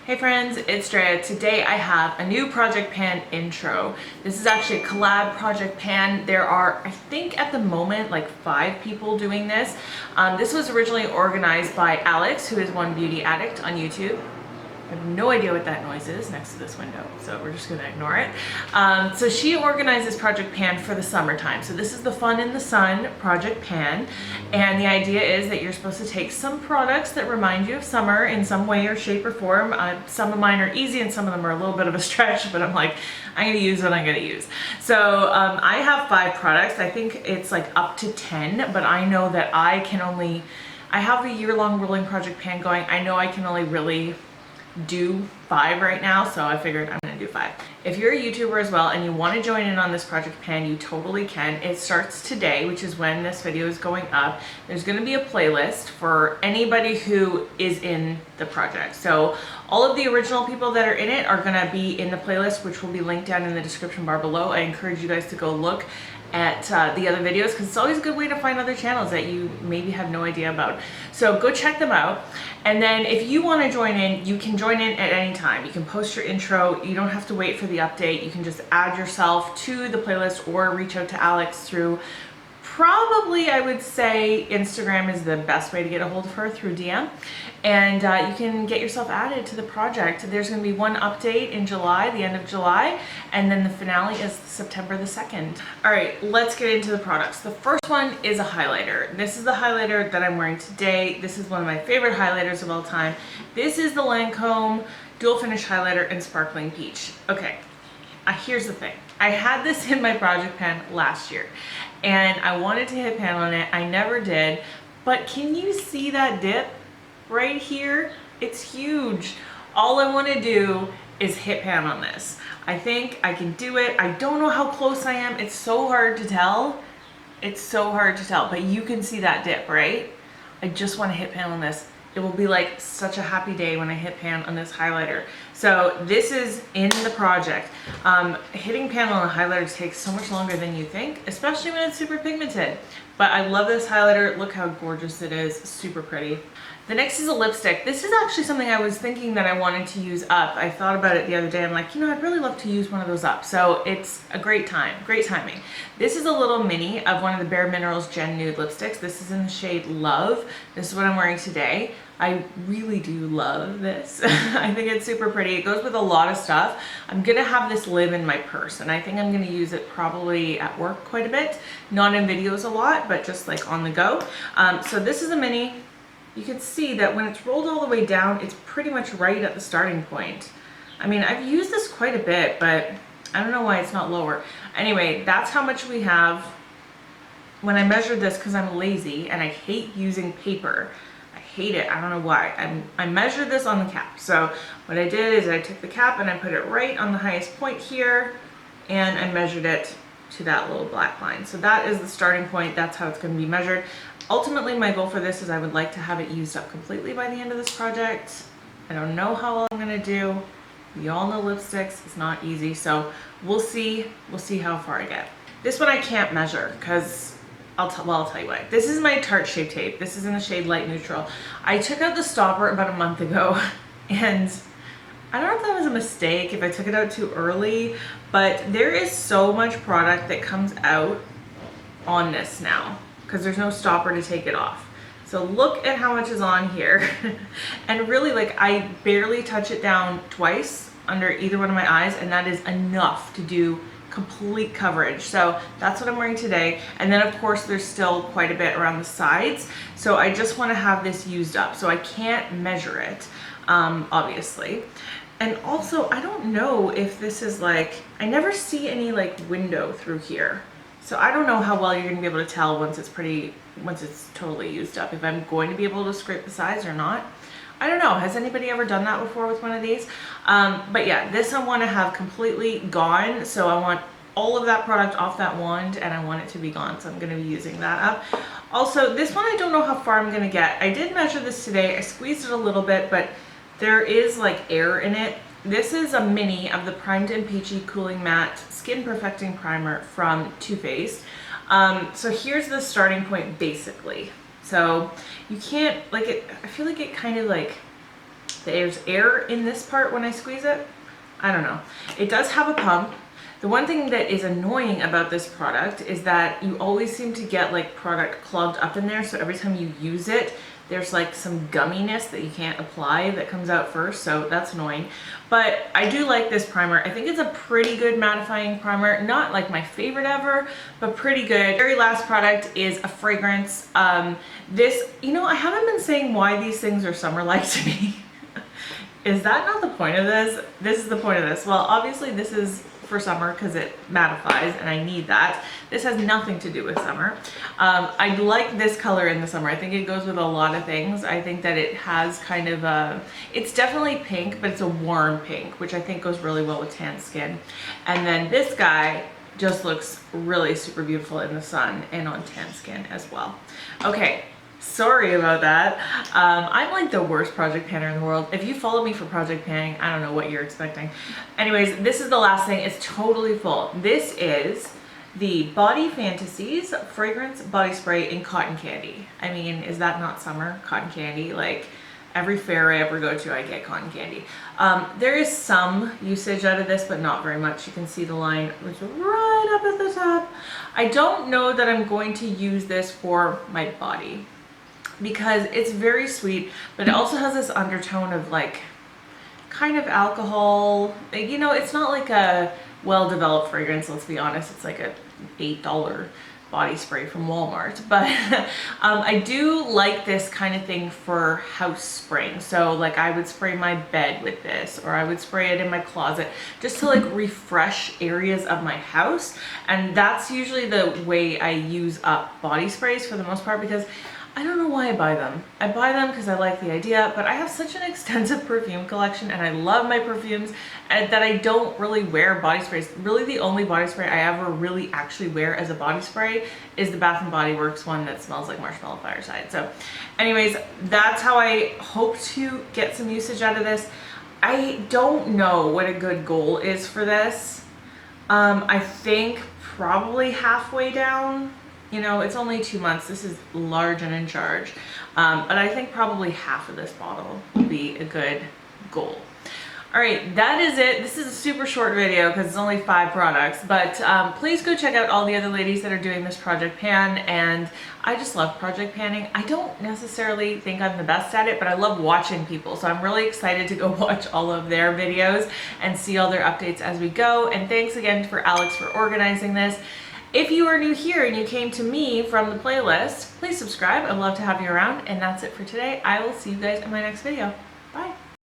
Hey friends, it's Andrea. Today I have a new project pan intro. This is actually a collab project pan. There are, I think at the moment, like 5 people doing this. This was originally organized by Alex, who is One Beauty Addict on YouTube. I have no idea what that noise is next to this window, so we're just gonna ignore it. So she organized this project pan for the summertime. So this is the Fun in the Sun project pan. And the idea is that you're supposed to take some products that remind you of summer in some way or shape or form. Some of mine are easy and some of them are a little bit of a stretch, but I'm like, I'm gonna use what I'm gonna use. So I have 5 products. I think it's like up to 10, but I know that I have a year-long rolling project pan going. I know I can only really do 5 right now, so I figured I'm gonna do 5. If you're a YouTuber as well and you want to join in on this project pan, you totally can. It starts today, which is when this video is going up. There's going to be a playlist for anybody who is in the project. So all of the original people that are in it are going to be in the playlist, which will be linked down in the description bar below. I encourage you guys to go look at the other videos, because it's always a good way to find other channels that you maybe have no idea about. So go check them out. And then if you want to join in, you can join in at any time. You can post your intro. You don't have to wait for the update. You can just add yourself to the playlist or reach out to Alex through probably, I would say, Instagram is the best way to get a hold of her, through DM. And you can get yourself added to the project. There's going to be one update in July, the end of July, and then the finale is September the 2nd. All right, let's get into the products. The first one is a highlighter. This is the highlighter that I'm wearing today. This is one of my favorite highlighters of all time. This is the Lancome Dual Finish Highlighter in Sparkling Peach. Okay, here's the thing. I had this in my project pan last year and I wanted to hit pan on it. I never did, but can you see that dip right here? It's huge. All I want to do is hit pan on this. I think I can do it. I don't know how close I am. It's so hard to tell. It's so hard to tell, but you can see that dip, right? I just want to hit pan on this. It will be like such a happy day when I hit pan on this highlighter. So this is in the project. Hitting pan on a highlighter takes so much longer than you think, especially when it's super pigmented. But I love this highlighter. Look how gorgeous it is. Super pretty. The next is a lipstick. This is actually something I was thinking that I wanted to use up. I thought about it the other day. I'm like, you know, I'd really love to use one of those up. So it's a great timing. This is a little mini of one of the Bare Minerals Gen Nude lipsticks. This is in the shade Love. This is what I'm wearing today. I really do love this. I think it's super pretty. It goes with a lot of stuff. I'm gonna have this live in my purse, and I think I'm gonna use it probably at work quite a bit. Not in videos a lot, but just like on the go. So this is a mini. You can see that when it's rolled all the way down, it's pretty much right at the starting point. I mean, I've used this quite a bit, but I don't know why it's not lower. Anyway, that's how much we have. When I measured this, because I'm lazy and I hate using paper, I hate it, I don't know why. I measured this on the cap. So what I did is I took the cap and I put it right on the highest point here, and I measured it to that little black line. So that is the starting point. That's how it's going to be measured. Ultimately, my goal for this is I would like to have it used up completely by the end of this project. I don't know how well I'm going to do. We all know lipsticks is not easy, so we'll see. We'll see how far I get. This one I can't measure because I'll tell you why. This is my Tarte Shape Tape. This is in the shade Light Neutral. I took out the stopper about a month ago, and I don't know if that was a mistake, if I took it out too early, but there is so much product that comes out on this now, because there's no stopper to take it off. So look at how much is on here. And really, like, I barely touch it down twice under either one of my eyes, and that is enough to do complete coverage. So that's what I'm wearing today. And then of course there's still quite a bit around the sides. So I just want to have this used up. So I can't measure it, obviously. And also, I don't know if this is like, I never see any like window through here. So I don't know how well you're going to be able to tell once it's totally used up, if I'm going to be able to scrape the sides or not. I don't know. Has anybody ever done that before with one of these? But yeah, this I want to have completely gone. So I want all of that product off that wand, and I want it to be gone. So I'm going to be using that up. Also, this one I don't know how far I'm going to get. I did measure this today. I squeezed it a little bit, but there is like air in it. This is a mini of the Primed and Peachy Cooling Matte Skin Perfecting Primer from Too Faced. So here's the starting point basically. So you can't, like, it, I feel like it kind of like there's air in this part when I squeeze it. I don't know. It does have a pump. The one thing that is annoying about this product is that you always seem to get like product clogged up in there. So every time you use it, there's like some gumminess that you can't apply that comes out first. So that's annoying. But I do like this primer. I think it's a pretty good mattifying primer. Not like my favorite ever, but pretty good. Very last product is a fragrance. This, you know, I haven't been saying why these things are summer-like to me. Is that not the point of this? This is the point of this. Well, obviously this is for summer because it mattifies and I need that. This has nothing to do with summer. I like this color in the summer. I think it goes with a lot of things. I think that it has kind of a, it's definitely pink, but it's a warm pink, which I think goes really well with tan skin. And then this guy just looks really super beautiful in the sun and on tan skin as well. Okay. Sorry about that. I'm like the worst project panner in the world. If you follow me for project panning, I don't know what you're expecting. Anyways, this is the last thing. It's totally full. This is the Body Fantasies Fragrance Body Spray in Cotton Candy. I mean, is that not summer? Cotton candy? Like every fair I ever go to, I get cotton candy. There is some usage out of this, but not very much. You can see the line was right up at the top. I don't know that I'm going to use this for my body, because it's very sweet, but it also has this undertone of like kind of alcohol. You know, it's not like a well-developed fragrance, let's be honest. It's like a $8 body spray from Walmart, but I do like this kind of thing for house spraying. So like I would spray my bed with this, or I would spray it in my closet just to like refresh areas of my house. And that's usually the way I use up body sprays for the most part, because I don't know why I buy them. I buy them because I like the idea, but I have such an extensive perfume collection and I love my perfumes that I don't really wear body sprays. Really the only body spray I ever really actually wear as a body spray is the Bath & Body Works one that smells like Marshmallow Fireside. So anyways, that's how I hope to get some usage out of this. I don't know what a good goal is for this. I think probably halfway down. You know, it's only 2 months. This is large and in charge. But I think probably half of this bottle would be a good goal. All right, that is it. This is a super short video because it's only 5 products, but please go check out all the other ladies that are doing this project pan, and I just love project panning. I don't necessarily think I'm the best at it, but I love watching people, so I'm really excited to go watch all of their videos and see all their updates as we go. And thanks again for Alex for organizing this. If you are new here and you came to me from the playlist, please subscribe. I'd love to have you around. And that's it for today. I will see you guys in my next video. Bye.